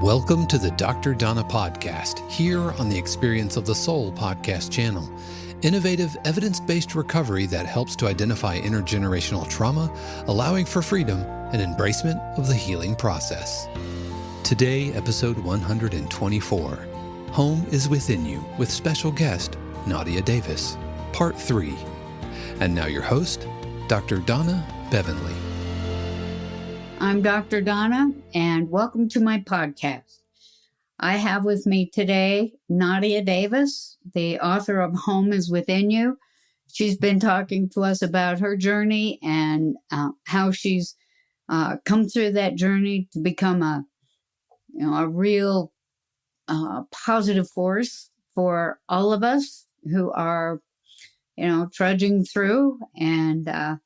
Welcome to the Dr. Donna podcast, here on the Experience of the Soul podcast channel. Innovative, evidence-based recovery that helps to identify intergenerational trauma, allowing for freedom and embracement of the healing process. Today, episode 124, Home is Within You, with special guest, Nadia Davis, part 3. And now your host, Dr. Donna Bevan-Lee. I'm Dr. Donna, and welcome to my podcast. I have with me today Nadia Davis, the author of Home is Within You. She's been talking to us about her journey and how she's come through that journey to become a real positive force for all of us who are, trudging through. And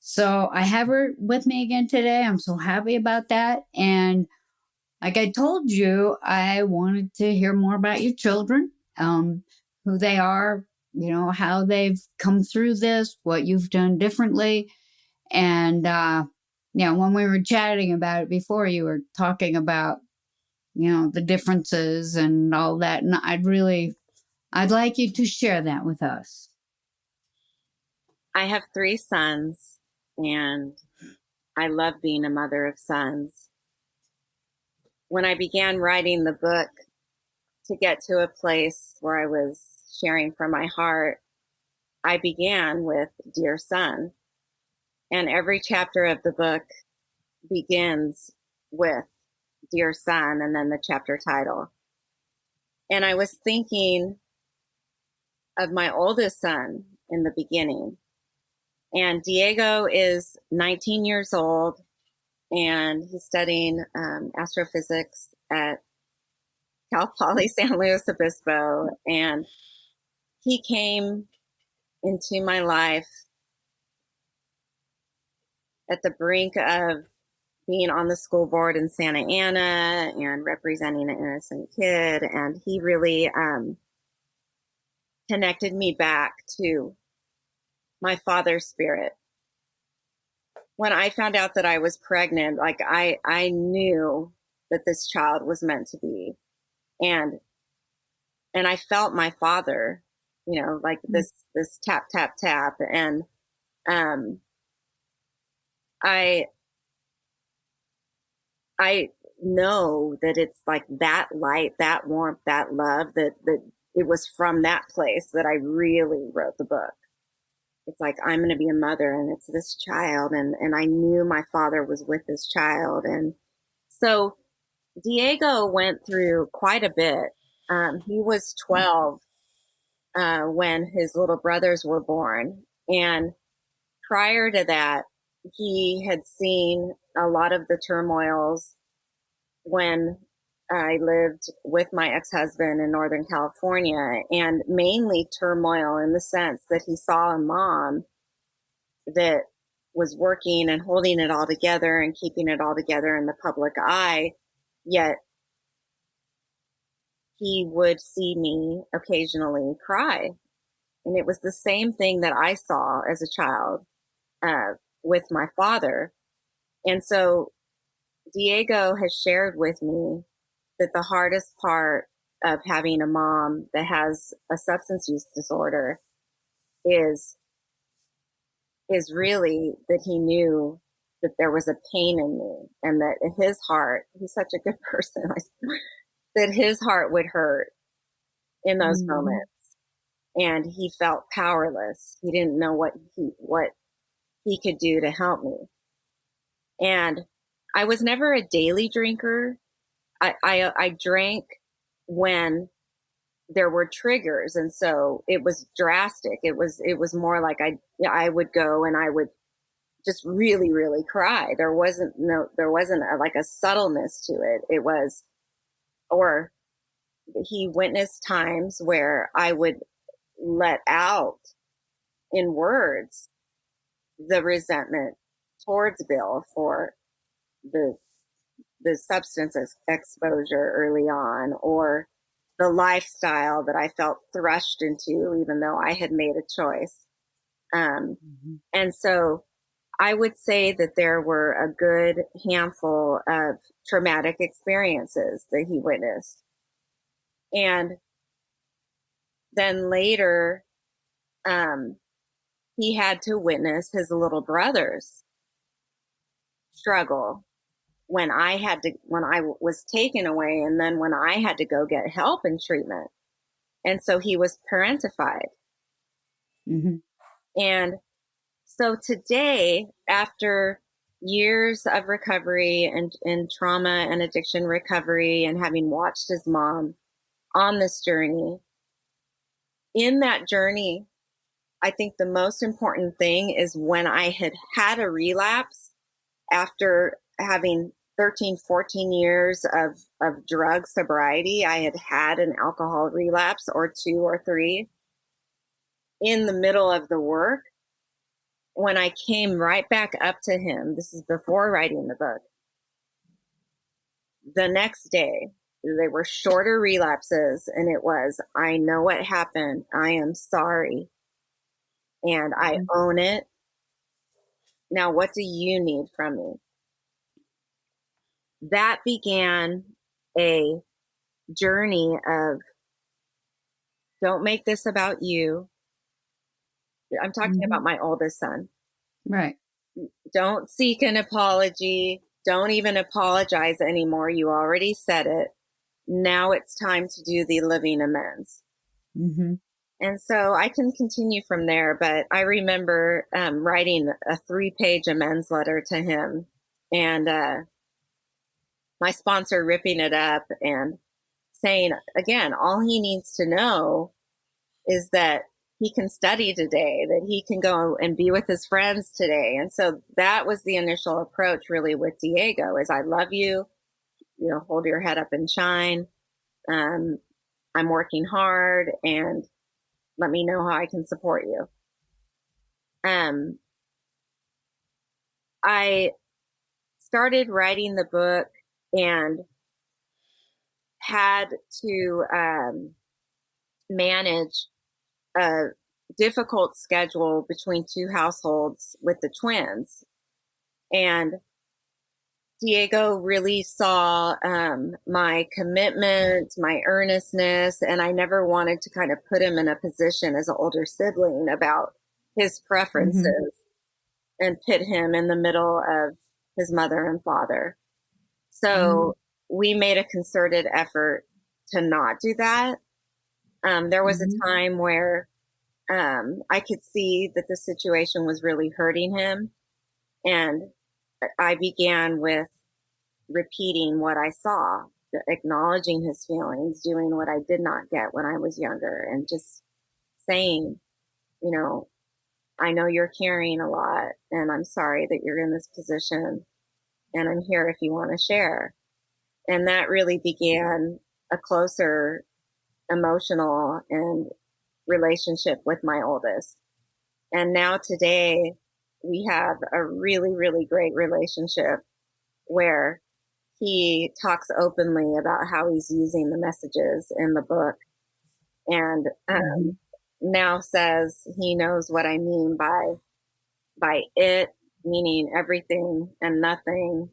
so I have her with me again today. I'm so happy about that. And like I told you, I wanted to hear more about your children, who they are, how they've come through this, what you've done differently. And, when we were chatting about it before, you were talking about, the differences and all that. And I'd like you to share that with us. I have 3 sons. And I love being a mother of sons. When I began writing the book to get to a place where I was sharing from my heart, I began with Dear Son. And every chapter of the book begins with Dear Son and then the chapter title. And I was thinking of my oldest son in the beginning. And Diego is 19 years old, and he's studying astrophysics at Cal Poly San Luis Obispo. And he came into my life at the brink of being on the school board in Santa Ana and representing an innocent kid. And he really connected me back to my father's spirit. When I found out that I was pregnant, I knew that this child was meant to be. And I felt my father, this tap, tap, tap. And I know that it's like that light, that warmth, that love, that it was from that place that I really wrote the book. It's like, I'm going to be a mother and it's this child. And I knew my father was with this child. And so Diego went through quite a bit. He was 12 when his little brothers were born. And prior to that, he had seen a lot of the turmoils when I lived with my ex-husband in Northern California, and mainly turmoil in the sense that he saw a mom that was working and holding it all together and keeping it all together in the public eye. Yet he would see me occasionally cry. And it was the same thing that I saw as a child with my father. And so Diego has shared with me that the hardest part of having a mom that has a substance use disorder is really that he knew that there was a pain in me, and that his heart, he's such a good person, that his heart would hurt in those moments. And he felt powerless. He didn't know what he could do to help me. And I was never a daily drinker. I drank when there were triggers, and so it was drastic. It was more like I would go and I would just really, really cry. There wasn't a subtleness to it. It was, or he witnessed times where I would let out in words the resentment towards Bill for the substance exposure early on, or the lifestyle that I felt thrust into, even though I had made a choice. And so I would say that there were a good handful of traumatic experiences that he witnessed. And then later, he had to witness his little brother's struggle when I was taken away, and then when I had to go get help and treatment. And so he was parentified. Mm-hmm. And so today, after years of recovery and trauma and addiction recovery, and having watched his mom on this journey, in that journey, I think the most important thing is when I had a relapse after having 13, 14 years of drug sobriety, I had an alcohol relapse or 2 or 3 in the middle of the work. When I came right back up to him, this is before writing the book, the next day, they were shorter relapses, and it was, I know what happened. I am sorry. And I own it. Now, what do you need from me? That began a journey of, don't make this about you. I'm talking about my oldest son. Right. Don't seek an apology. Don't even apologize anymore. You already said it. Now it's time to do the living amends. Mm-hmm. And so I can continue from there, but I remember writing a 3-page amends letter to him, and my sponsor ripping it up and saying, again, all he needs to know is that he can study today, that he can go and be with his friends today. And so that was the initial approach really with Diego, is I love you, hold your head up and shine. I'm working hard, and let me know how I can support you. I started writing the book and had to manage a difficult schedule between 2 households with the twins. And Diego really saw my commitment, my earnestness, and I never wanted to kind of put him in a position as an older sibling about his preferences and put him in the middle of his mother and father. So we made a concerted effort to not do that. There was a time where I could see that the situation was really hurting him. And I began with repeating what I saw, acknowledging his feelings, doing what I did not get when I was younger, and just saying, I know you're carrying a lot, and I'm sorry that you're in this position, and I'm here if you want to share. And that really began a closer emotional and relationship with my oldest. And now today we have a really, really great relationship where he talks openly about how he's using the messages in the book, and now says he knows what I mean by it, meaning everything and nothing.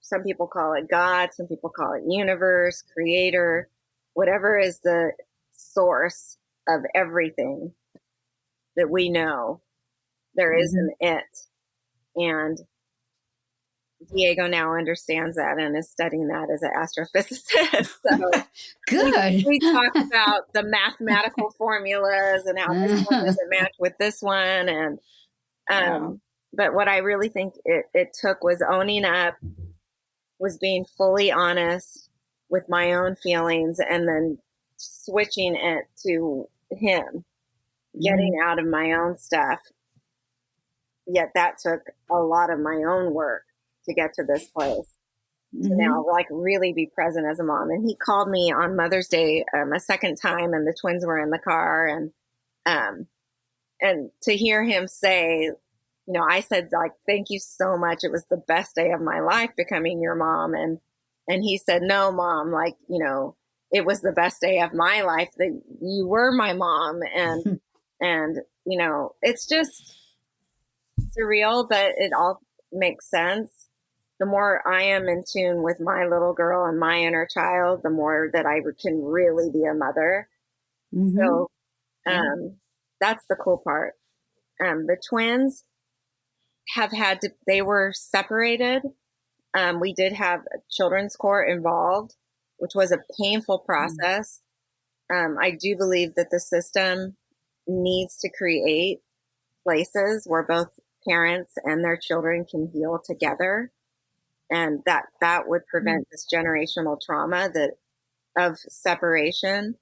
Some people call it God, some people call it universe, creator, whatever is the source of everything that we know. There is an it. And Diego now understands that and is studying that as an astrophysicist. So good. We talk about the mathematical formulas and how this one doesn't match with this one. And but what I really think it took was owning up, was being fully honest with my own feelings, and then switching it to him, getting out of my own stuff. Yet that took a lot of my own work to get to this place, to now really be present as a mom. And he called me on Mother's Day a second time, and the twins were in the car, and to hear him say, I said, thank you so much. It was the best day of my life becoming your mom. And he said, no, Mom, it was the best day of my life that you were my mom. And, it's just, surreal, but it all makes sense. The more I am in tune with my little girl and my inner child, the more that I can really be a mother. So that's the cool part. The twins they were separated. We did have a children's court involved, which was a painful process. I do believe that the system needs to create places where both parents and their children can heal together. And that would prevent this generational trauma of separation.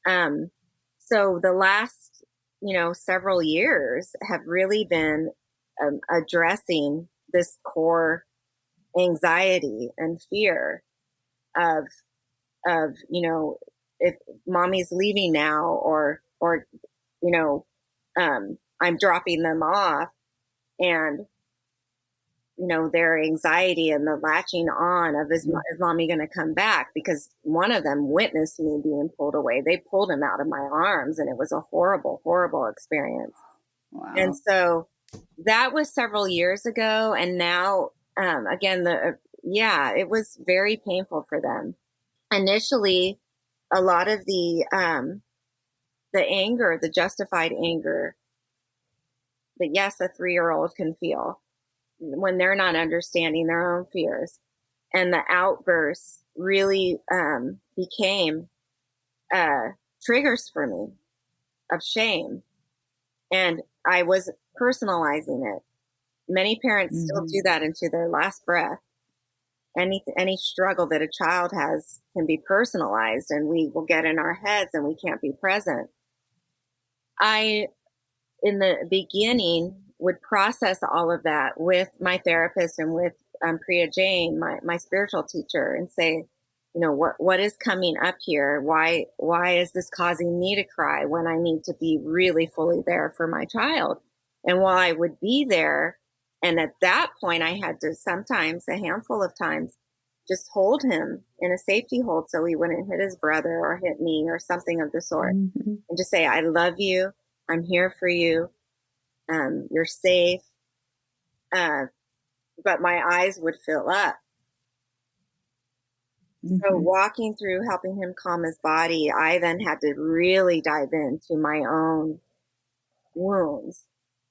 So the last, several years have really been addressing this core anxiety and fear of if mommy's leaving now or I'm dropping them off, and their anxiety and the latching on of is mommy going to come back, because one of them witnessed me being pulled away. They pulled him out of my arms, and it was a horrible, horrible experience. Wow. And so that was several years ago. And now, again, it was very painful for them. Initially, a lot of the anger, the justified anger that, yes, a 3-year-old can feel when they're not understanding their own fears. And the outbursts really became triggers for me of shame. And I was personalizing it. Many parents still do that into their last breath. Any struggle that a child has can be personalized, and we will get in our heads and we can't be present. I, in the beginning, would process all of that with my therapist and with Priya Jain, my spiritual teacher, and say, what is coming up here? Why is this causing me to cry when I need to be really fully there for my child? And while I would be there, and at that point I had to sometimes, a handful of times, just hold him in a safety hold so he wouldn't hit his brother or hit me or something of the sort, and just say, I love you. I'm here for you. You're safe. But my eyes would fill up. So walking through, helping him calm his body, I then had to really dive into my own wounds.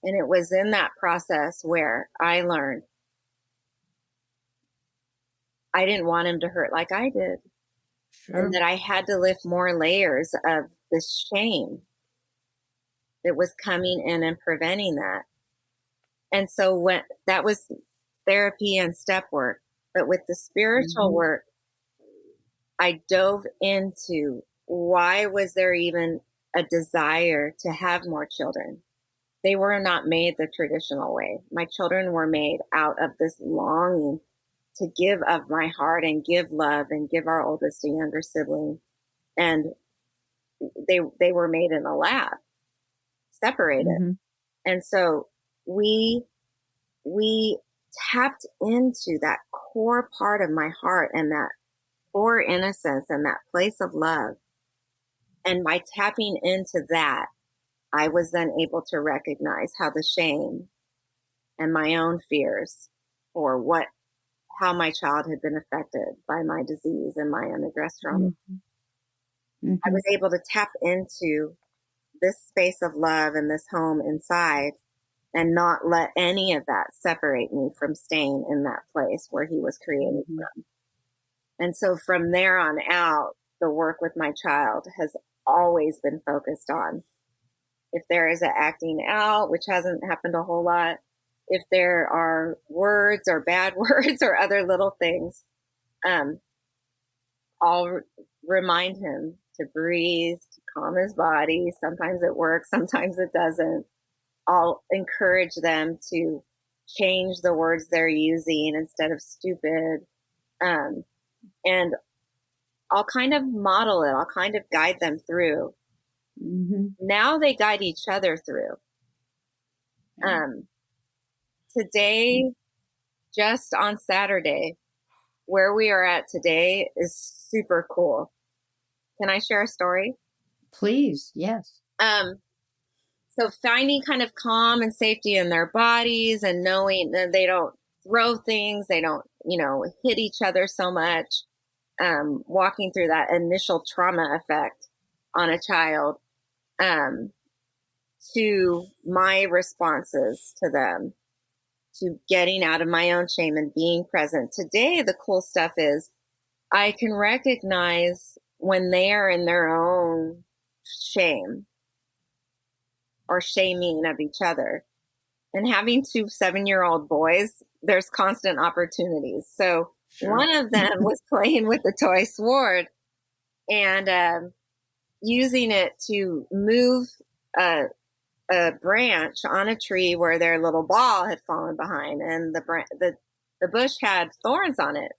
And it was in that process where I learned I didn't want him to hurt like I did. Sure. And that I had to lift more layers of this shame that was coming in and preventing that. And so when that was therapy and step work, but with the spiritual work, I dove into why was there even a desire to have more children? They were not made the traditional way. My children were made out of this longing to give of my heart and give love and give our oldest a younger sibling. And they were made in a lab, separated. And so we tapped into that core part of my heart and that core innocence and that place of love. And by tapping into that, I was then able to recognize how the shame and my own fears for how my child had been affected by my disease and my unaddressed trauma. I was able to tap into this space of love and this home inside and not let any of that separate me from staying in that place where he was created from. And so from there on out, the work with my child has always been focused on, if there is an acting out, which hasn't happened a whole lot, if there are words or bad words or other little things, I'll remind him to breathe, to calm his body. Sometimes it works, sometimes it doesn't. I'll encourage them to change the words they're using instead of stupid. And I'll kind of model it. I'll kind of guide them through. Now they guide each other through. Today, just on Saturday, where we are at today is super cool. Can I share a story? Please, yes. So finding kind of calm and safety in their bodies and knowing that they don't throw things, they don't, hit each other so much, walking through that initial trauma effect on a child, to my responses to them, to getting out of my own shame and being present. Today, the cool stuff is I can recognize when they are in their own shame or shaming of each other. And having 2 7-year-old boys, there's constant opportunities. So one of them was playing with the toy sword and using it to move a branch on a tree where their little ball had fallen behind, and the bush had thorns on it.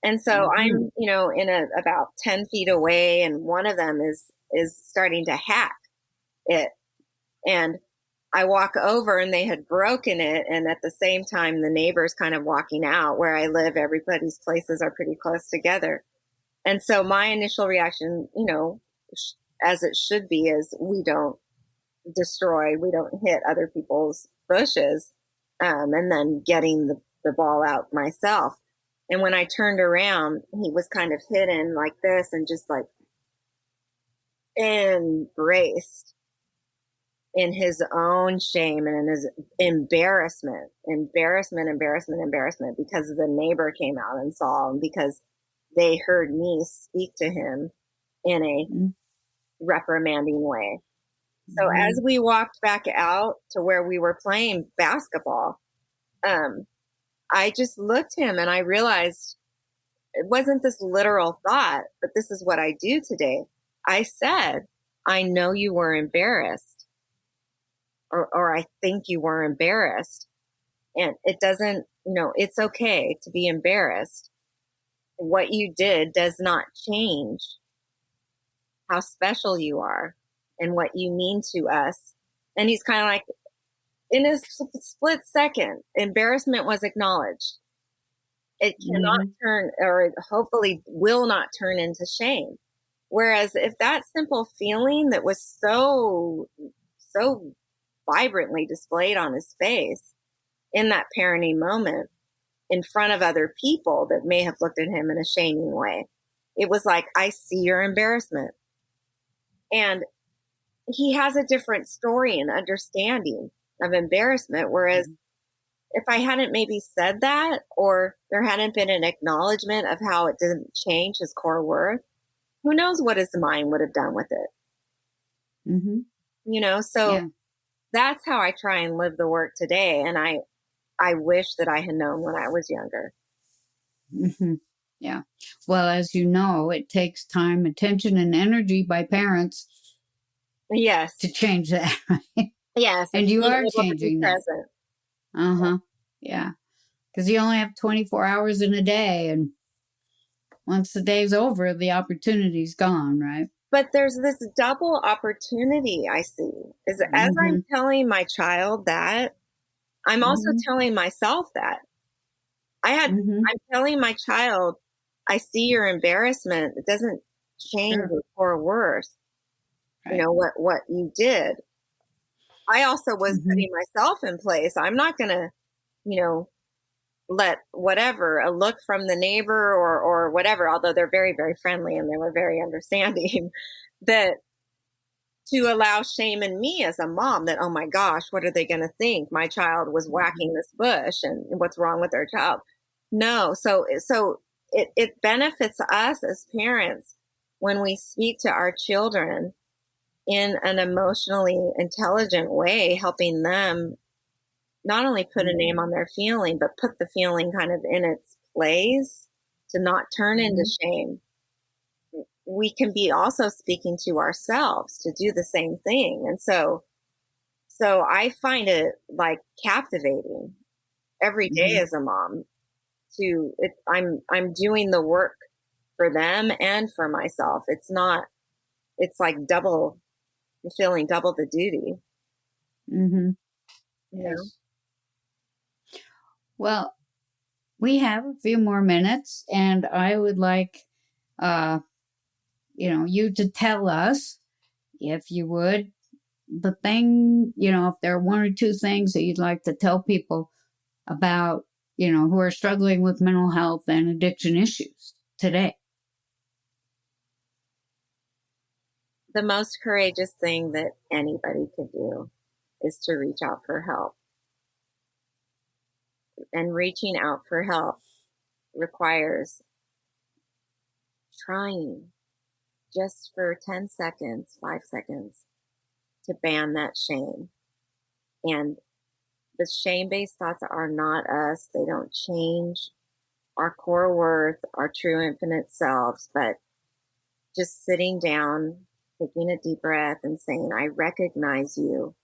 And so I'm, in about 10 feet away, and one of them is starting to hack it. And I walk over and they had broken it. And at the same time, the neighbor's kind of walking out. Where I live, everybody's places are pretty close together. And so my initial reaction, as it should be, is we don't destroy, we don't hit other people's bushes, and then getting the ball out myself. And when I turned around, he was kind of hidden like this and just like embraced in his own shame and in his embarrassment, because the neighbor came out and saw him, because they heard me speak to him in a reprimanding way. So as we walked back out to where we were playing basketball, I just looked at him and I realized it wasn't this literal thought, but this is what I do today. I said, I know you were embarrassed, or I think you were embarrassed. And it doesn't, it's okay to be embarrassed. What you did does not change how special you are and what you mean to us. And he's kind of like, in a split second, embarrassment was acknowledged. It cannot turn, or it hopefully will not turn into shame. Whereas if that simple feeling that was so vibrantly displayed on his face in that parenting moment in front of other people that may have looked at him in a shaming way, it was like, I see your embarrassment. And he has a different story and understanding of embarrassment. Whereas if I hadn't maybe said that, or there hadn't been an acknowledgement of how it didn't change his core worth, who knows what his mind would have done with it. So that's how I try and live the work today. And I wish that I had known when I was younger. Yeah. Well, as you know, it takes time, attention, and energy by parents. Yes. To change that. Yes. And you are changing that. Yeah. Because you only have 24 hours in a day. And once the day's over, the opportunity's gone, right? But there's this double opportunity I see. Is as I'm telling my child that, I'm also telling myself that. I'm telling my child, I see your embarrassment. It doesn't change your core worth. Right. What you did. I also was putting myself in place. I'm not going to, let whatever, a look from the neighbor or whatever, although they're very, very friendly and they were very understanding, that to allow shame in me as a mom that, oh my gosh, what are they going to think? My child was whacking this bush and what's wrong with their child? No. So it benefits us as parents when we speak to our children in an emotionally intelligent way, helping them not only put a name on their feeling, but put the feeling kind of in its place to not turn into shame. We can be also speaking to ourselves to do the same thing. And so I find it like captivating every day as a mom I'm doing the work for them and for myself. It's like fulfilling double the duty. Yes. Well, we have a few more minutes, and I would like, you to tell us, if you would, the thing, if there are one or two things that you'd like to tell people about, who are struggling with mental health and addiction issues today. The most courageous thing that anybody could do is to reach out for help. And reaching out for help requires trying just for 10 seconds, 5 seconds, to ban that shame. And the shame-based thoughts are not us. They don't change our core worth, our true infinite selves, but just sitting down, taking a deep breath and saying, I recognize you,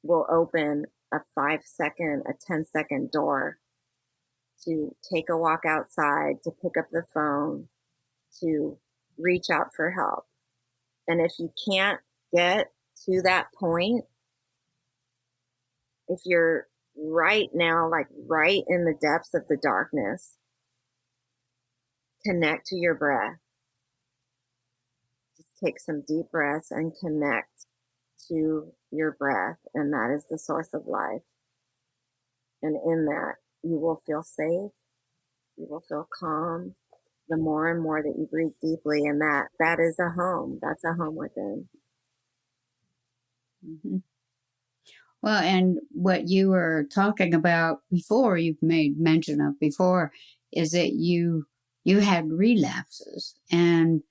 will open a 5-second, a 10-second door to take a walk outside, to pick up the phone, to reach out for help. And if you can't get to that point, if you're right now, like right in the depths of the darkness, connect to your breath. Just take some deep breaths and connect to your breath. And that is the source of life. And in that, you will feel safe. You will feel calm. The more and more that you breathe deeply, and that is a home. That's a home within. Mm-hmm. Well, and what you were talking about before, you've made mention of before, is that you had relapses. And,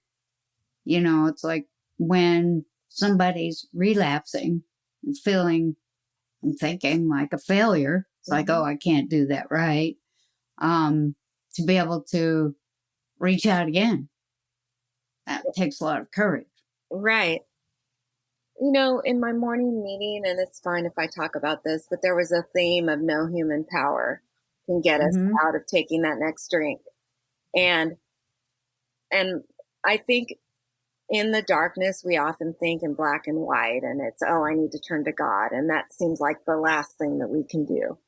it's like when somebody's relapsing and feeling and thinking like a failure, it's like, oh, I can't do that right. To be able to reach out again, that takes a lot of courage. Right. In my morning meeting, and it's fine if I talk about this, but there was a theme of no human power can get us out of taking that next drink. And I think in the darkness, we often think in black and white, and it's, oh, I need to turn to God. And that seems like the last thing that we can do.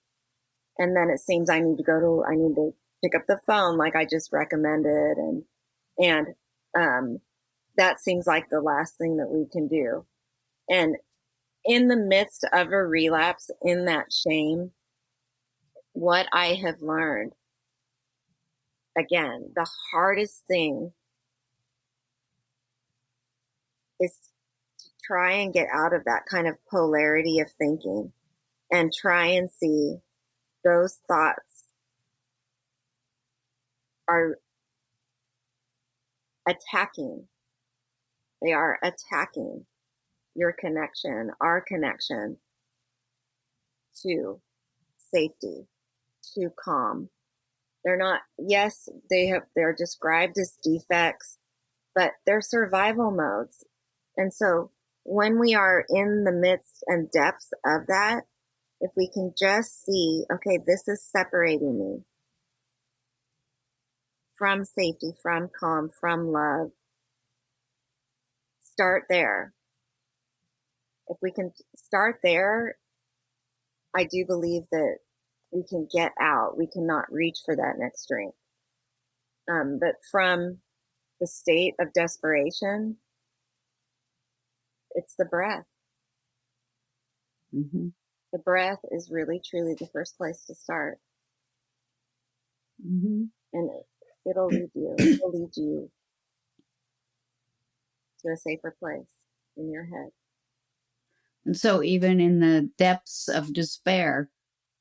And then it seems I need to pick up the phone like I just recommended. And that seems like the last thing that we can do. And in the midst of a relapse, in that shame, what I have learned, again, the hardest thing is to try and get out of that kind of polarity of thinking and try and see those thoughts are attacking. They are attacking your connection, our connection to safety, to calm. They're not, yes, they're described as defects, but they're survival modes. And so when we are in the midst and depths of that, if we can just see, okay, this is separating me from safety, from calm, from love, start there. If we can start there, I do believe that we can get out. We cannot reach for that next drink. But from the state of desperation, it's the breath. Mm-hmm. The breath is really, truly the first place to start. Mm-hmm. And it'll lead you to a safer place in your head. And so even in the depths of despair,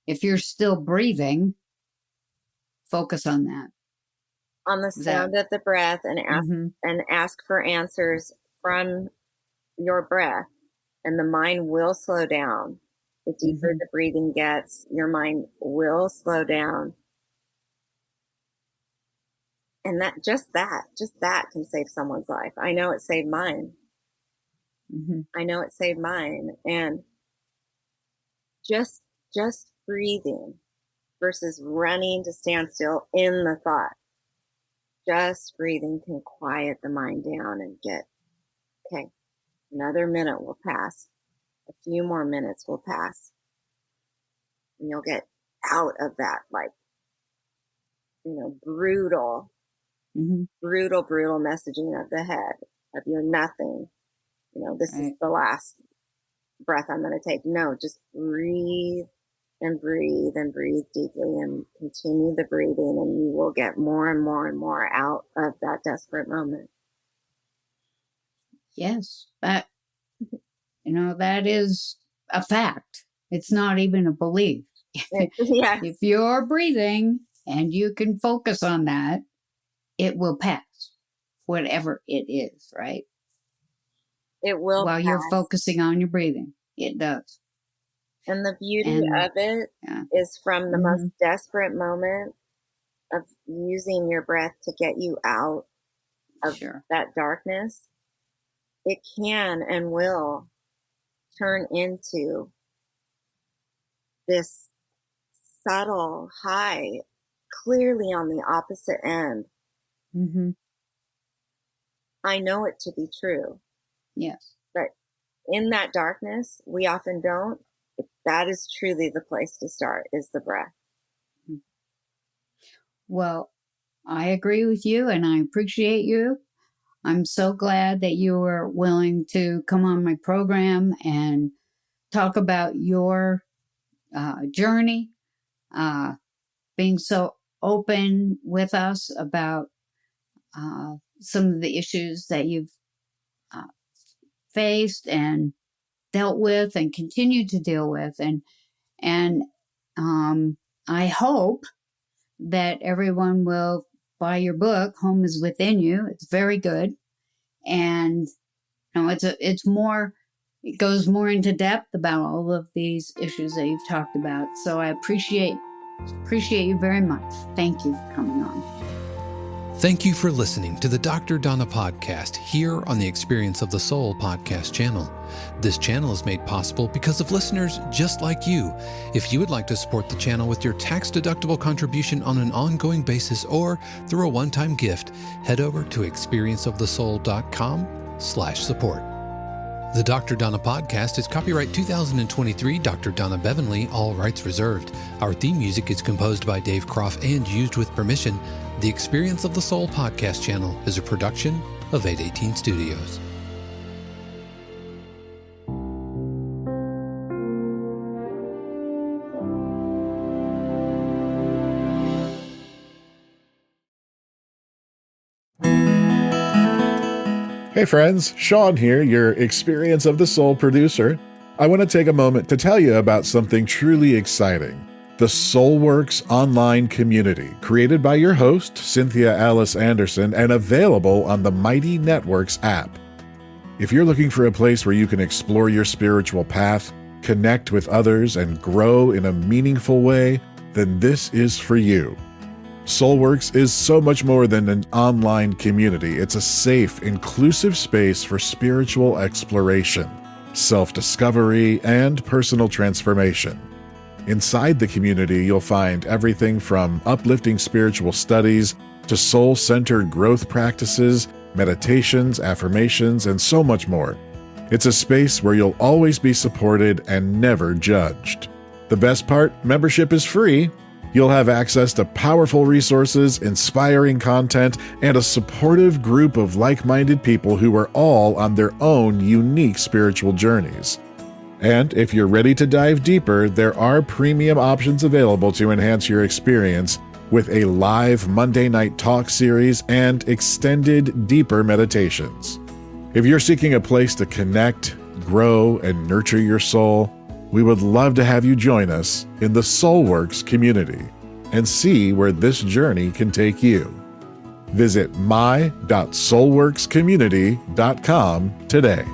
if you're still breathing, focus on that. On the sound of the breath, and ask for answers from your breath, and the mind will slow down. The deeper the breathing gets, your mind will slow down. And that can save someone's life. I know it saved mine. I know it saved mine. And just breathing versus running to stand still in the thought. Just breathing can quiet the mind down and get, okay, another minute will pass. A few more minutes will pass. And you'll get out of that, brutal messaging of the head, of you're nothing. This is the last breath I'm going to take. No, just breathe and breathe and breathe deeply and continue the breathing, and you will get more and more and more out of that desperate moment. Yes, that is a fact. It's not even a belief. Yes. If you're breathing and you can focus on that, it will pass, whatever it is, right? It will While pass. you're focusing on your breathing, it does. And the beauty of it is from the most desperate moment of using your breath to get you out of that darkness, it can and will turn into this subtle high, clearly on the opposite end. I know it to be true. Yes. But in that darkness, we often don't. That is truly the place to start, is the breath. Well, I agree with you and I appreciate you. I'm so glad that you were willing to come on my program and talk about your journey, being so open with us about some of the issues that you've faced and dealt with and continue to deal with. And I hope that everyone will buy your book, Home is Within You. It's very good. And it goes more into depth about all of these issues that you've talked about. So I appreciate you very much. Thank you for coming on. Thank you for listening to the Dr. Donna podcast here on the Experience of the Soul podcast channel. This channel is made possible because of listeners just like you. If you would like to support the channel with your tax-deductible contribution on an ongoing basis or through a one-time gift, head over to experienceofthesoul.com/support. The Dr. Donna podcast is copyright 2023 Dr. Donna Bevan-Lee, all rights reserved. Our theme music is composed by Dave Croft and used with permission. The Experience of the Soul podcast channel is a production of 818 Studios. Hey friends, Sean here, your Experience of the Soul producer. I want to take a moment to tell you about something truly exciting. The Soulworks online community, created by your host, Cynthia Alice Anderson, and available on the Mighty Networks app. If you're looking for a place where you can explore your spiritual path, connect with others, and grow in a meaningful way, then this is for you. Soulworks is so much more than an online community. It's a safe, inclusive space for spiritual exploration, self-discovery, and personal transformation. Inside the community, you'll find everything from uplifting spiritual studies to soul-centered growth practices, meditations, affirmations, and so much more. It's a space where you'll always be supported and never judged. The best part, membership is free. You'll have access to powerful resources, inspiring content, and a supportive group of like-minded people who are all on their own unique spiritual journeys. And if you're ready to dive deeper, there are premium options available to enhance your experience with a live Monday night talk series and extended, deeper meditations. If you're seeking a place to connect, grow, and nurture your soul, we would love to have you join us in the Soulworks community and see where this journey can take you. Visit my.soulworkscommunity.com today.